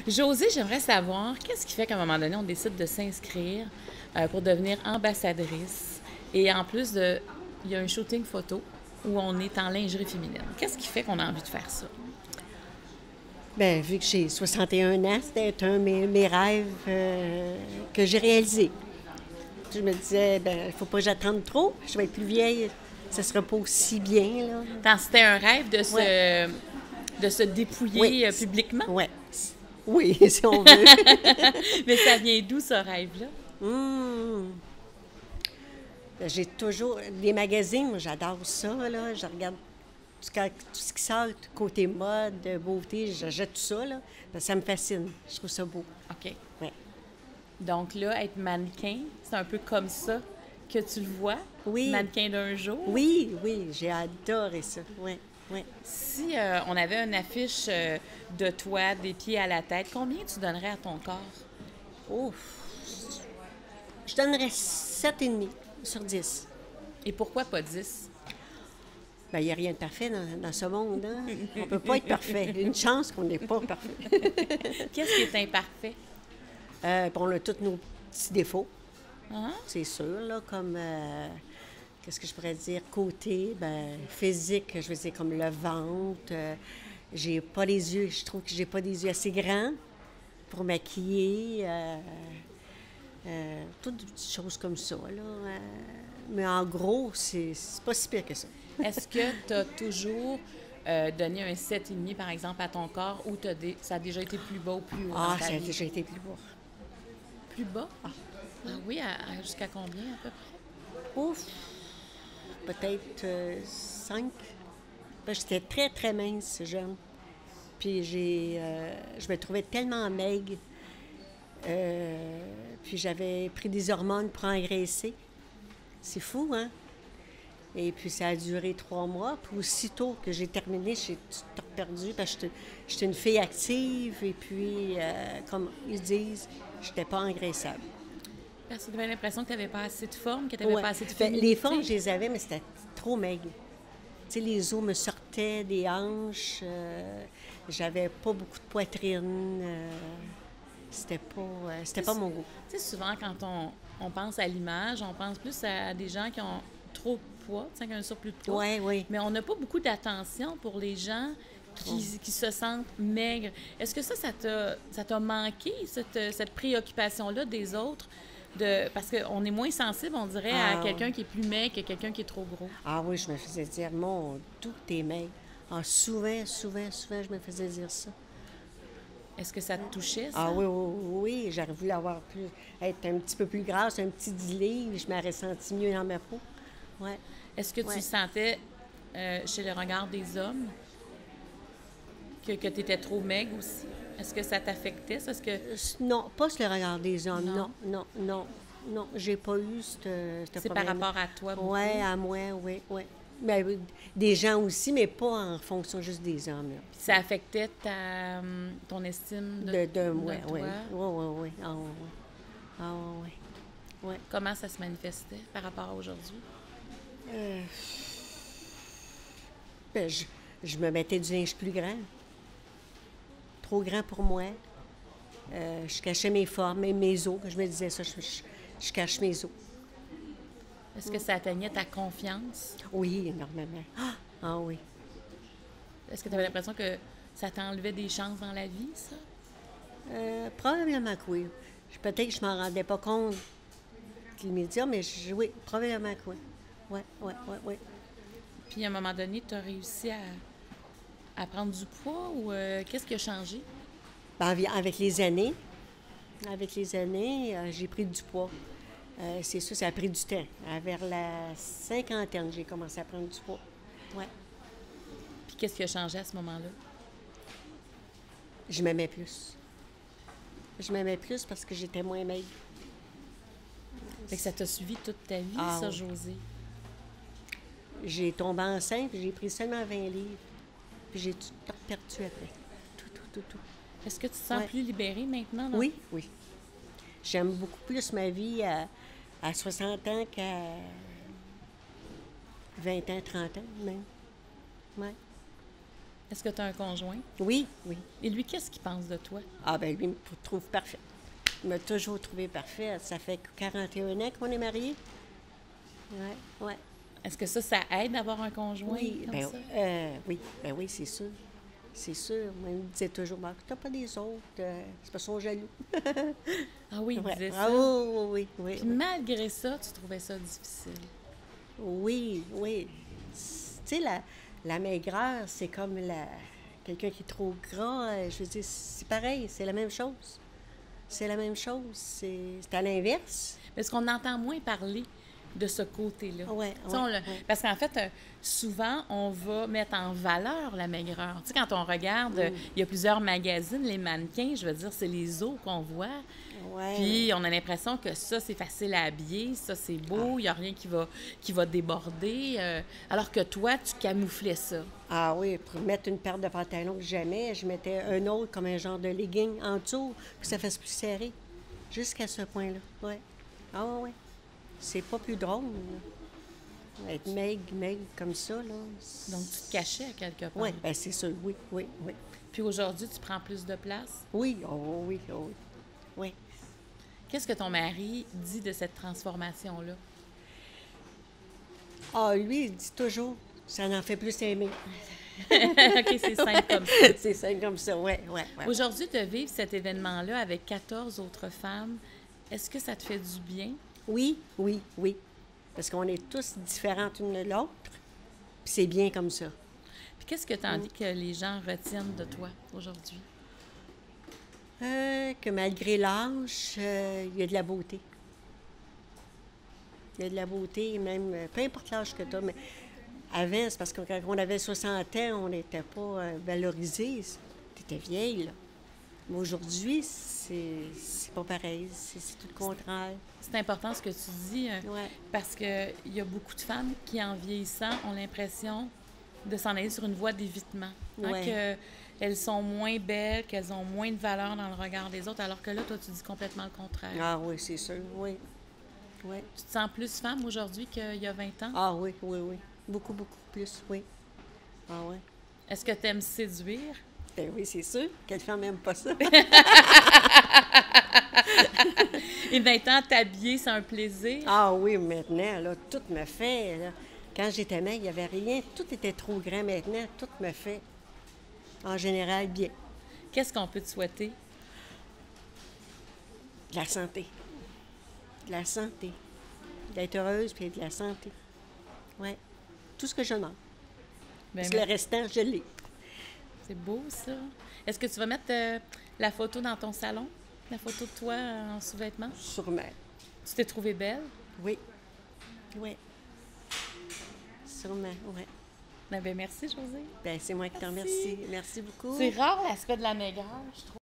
Josée, j'aimerais savoir, qu'est-ce qui fait qu'à un moment donné, on décide de s'inscrire pour devenir ambassadrice? Et en plus, il y a un shooting photo où on est en lingerie féminine. Qu'est-ce qui fait qu'on a envie de faire ça? Bien, vu que j'ai 61 ans, c'était un de mes rêves que j'ai réalisé. Je me disais, ben, il faut pas que j'attende trop. Je vais être plus vieille, ça sera pas aussi bien, là. C'était un rêve Ouais. de se dépouiller Oui. publiquement? Ouais. Oui, si on veut. Mais ça vient d'où, ce rêve-là? Hum. J'ai toujours des magazines, moi j'adore ça, là. Je regarde tout ce qui sort, côté mode, beauté, j'achète tout ça, là. Parce que ça me fascine. Je trouve ça beau. OK. Ouais. Donc là, être mannequin, c'est un peu comme ça que tu le vois? Oui. Mannequin d'un jour? Oui, oui, j'ai adoré ça. Oui, oui. Si on avait une affiche de toi, des pieds à la tête, combien tu donnerais à ton corps? Ouf. Je donnerais 7,5 sur 10. Et pourquoi pas 10? Bien, il n'y a rien de parfait dans ce monde. Hein? On ne peut pas être parfait. Une chance qu'on n'est pas parfait. Qu'est-ce qui est imparfait? On a tous nos petits défauts, Hein? c'est sûr, là, comme, qu'est-ce que je pourrais dire, côté, physique, je veux dire, comme le ventre. J'ai pas les yeux, je trouve que j'ai pas des yeux assez grands pour maquiller. Toutes des petites choses comme ça, là. Mais en gros, c'est pas si pire que ça. Est-ce que tu as toujours donné un 7,5 par exemple, à ton corps ou ça a déjà été plus bas ou plus haut Ah, dans ta ça a vie? déjà été plus bas. Plus bas? Ah oui, jusqu'à combien à peu près? Ouf, peut-être 5. J'étais très, très mince, jeune. Puis je me trouvais tellement maigre. Puis j'avais pris des hormones pour engraisser. C'est fou, hein? Et puis ça a duré 3 mois. Puis aussitôt que j'ai terminé, j'ai tout perdu parce que j'étais une fille active. Et puis, comme ils disent, j'étais pas engraissable. Parce que tu avais l'impression que tu n'avais pas assez de forme, que tu n'avais Ouais. pas assez de Ben, féminité. les formes, je les avais, mais c'était trop maigre. Tu sais, les os me sortaient des hanches. J'avais pas beaucoup de poitrine. C'était pas mon goût. Tu sais, souvent, quand on pense à l'image, on pense plus à des gens qui ont trop de poids, tu sais, qui ont un surplus de poids. Oui, oui. Mais on n'a pas beaucoup d'attention pour les gens qui se sentent maigres. Est-ce que ça t'a manqué, cette préoccupation-là des autres? Parce qu'on est moins sensible, on dirait, à quelqu'un qui est plus maigre que quelqu'un qui est trop gros. Ah oui, je me faisais dire, mon Dieu, t'es maigre. Ah, souvent, je me faisais dire ça. Est-ce que ça te touchait, ça? Ah oui, oui, j'aurais voulu avoir plus, être un petit peu plus grasse, un petit 10 livres, je m'aurais senti mieux dans ma peau. Ouais. Est-ce que tu sentais, chez le regard des hommes, que tu étais trop maigre aussi? Est-ce que ça t'affectait? Ça? Est-ce que... Non, pas sur le regard des hommes, Non. non, j'ai pas eu ce C'est par problème. rapport à toi, beaucoup? Oui, à moi, oui. Ben, des gens aussi, mais pas en fonction juste des hommes. Là. Puis ça affectait ton estime de moi, toi? Oui. Ah, oui. Comment ça se manifestait par rapport à aujourd'hui? Ben, je me mettais du linge plus grand. Trop grand pour moi. Je cachais mes formes, même mes os. Je me disais ça, je cache mes os. Est-ce que ça atteignait ta confiance? Oui, énormément. Ah oui. Est-ce que tu avais l'impression que ça t'enlevait des chances dans la vie, ça? Probablement que oui. Peut-être que je m'en rendais pas compte les médias, mais oui, probablement que oui. Oui. Puis à un moment donné, tu as réussi à prendre du poids ou qu'est-ce qui a changé? Avec les années, j'ai pris du poids. C'est sûr, ça a pris du temps. Vers la cinquantaine, j'ai commencé à prendre du poids. Ouais. Puis qu'est-ce qui a changé à ce moment-là? Je m'aimais plus. Je m'aimais plus parce que j'étais moins maigre. Fait que ça t'a suivi toute ta vie, ça, oui. Josée? J'ai tombé enceinte, puis j'ai pris seulement 20 livres. Puis j'ai tout perdu après. Tout. Est-ce que tu te sens plus libérée maintenant? Non? Oui. J'aime beaucoup plus ma vie à 60 ans qu'à 20 ans, 30 ans même. Oui. Est-ce que tu as un conjoint? Oui, oui. Et lui, qu'est-ce qu'il pense de toi? Ah, ben lui, il me trouve parfait. Il m'a toujours trouvé parfait. Ça fait 41 ans qu'on est mariés. Oui, oui. Est-ce que ça aide d'avoir un conjoint Oui, comme ça? oui, ben oui, c'est sûr. C'est sûr. Moi, il me disait toujours, ben, t'as pas des autres, c'est pas son jaloux. Ah oui, il Ouais. disait Ah ça. oui, oui, oui. Puis malgré ça, tu trouvais ça difficile. Oui, oui. Tu sais, la maigreur, c'est comme quelqu'un qui est trop gras. Je veux dire, c'est pareil, c'est la même chose. C'est la même chose. C'est à l'inverse. Mais est-ce qu'on entend moins parler de ce côté-là? Ouais, Tu sais, ouais. Parce qu'en fait, souvent, on va mettre en valeur la maigreur. Tu sais, quand on regarde, il y a plusieurs magazines, les mannequins, je veux dire, c'est les os qu'on voit. Ouais. Puis on a l'impression que ça, c'est facile à habiller, ça, c'est beau, il n'y a rien qui va déborder. Alors que toi, tu camouflais ça. Ah oui, pour mettre une paire de pantalons que j'aimais, je mettais un autre comme un genre de legging en dessous, pour que ça fasse plus serré. Jusqu'à ce point-là, oui. Ah oui, c'est pas plus drôle, là. Être maigre comme ça, là. Donc, tu te cachais à quelque part. Oui, bien c'est sûr, oui, oui, oui. Puis aujourd'hui, tu prends plus de place. Oui, oh oui, oh oui. Oui. Qu'est-ce que ton mari dit de cette transformation-là? Ah, lui, il dit toujours, ça en fait plus aimer. OK, c'est simple comme ça. C'est simple comme ça, oui, oui. Aujourd'hui, de vivre cet événement-là avec 14 autres femmes, est-ce que ça te fait du bien? Oui, oui, oui. Parce qu'on est tous différentes l'une de l'autre, puis c'est bien comme ça. Puis qu'est-ce que tu as envie que les gens retiennent de toi aujourd'hui? Que malgré l'âge, il y a de la beauté. Il y a de la beauté, même, peu importe l'âge que tu as, mais avant, c'est parce que quand on avait 60 ans, on n'était pas valorisés. Tu étais vieille, là. Mais aujourd'hui, c'est pas pareil. C'est tout le contraire. C'est important ce que tu dis, Ouais. parce qu'il y a beaucoup de femmes qui, en vieillissant, ont l'impression de s'en aller sur une voie d'évitement. Ouais. Qu'elles sont moins belles, qu'elles ont moins de valeur dans le regard des autres, alors que là, toi, tu dis complètement le contraire. Ah oui, c'est sûr, oui. Oui. Tu te sens plus femme aujourd'hui qu'il y a 20 ans? Ah oui, oui, oui. Beaucoup, beaucoup plus, oui. Ah oui. Est-ce que tu aimes séduire? Ben oui, c'est sûr. Quelle femme n'aime pas ça? Et 20 ans, t'habiller, c'est un plaisir? Ah oui, maintenant, là, tout me fait. Là. Quand j'étais maigre, il n'y avait rien. Tout était trop grand. Maintenant, tout me fait, en général, bien. Qu'est-ce qu'on peut te souhaiter? De la santé. De la santé. D'être heureuse puis de la santé. Oui. Tout ce que je demande. Ben, Parce que le restant, je l'ai. c'est beau, ça. Est-ce que tu vas mettre la photo dans ton salon? La photo de toi en sous-vêtements? Sûrement. Tu t'es trouvée belle? Oui. Oui. Sûrement, oui. Ben, merci, Josée. Ben, c'est moi qui te remercie. Merci beaucoup. C'est rare l'aspect de la maigreur, je trouve.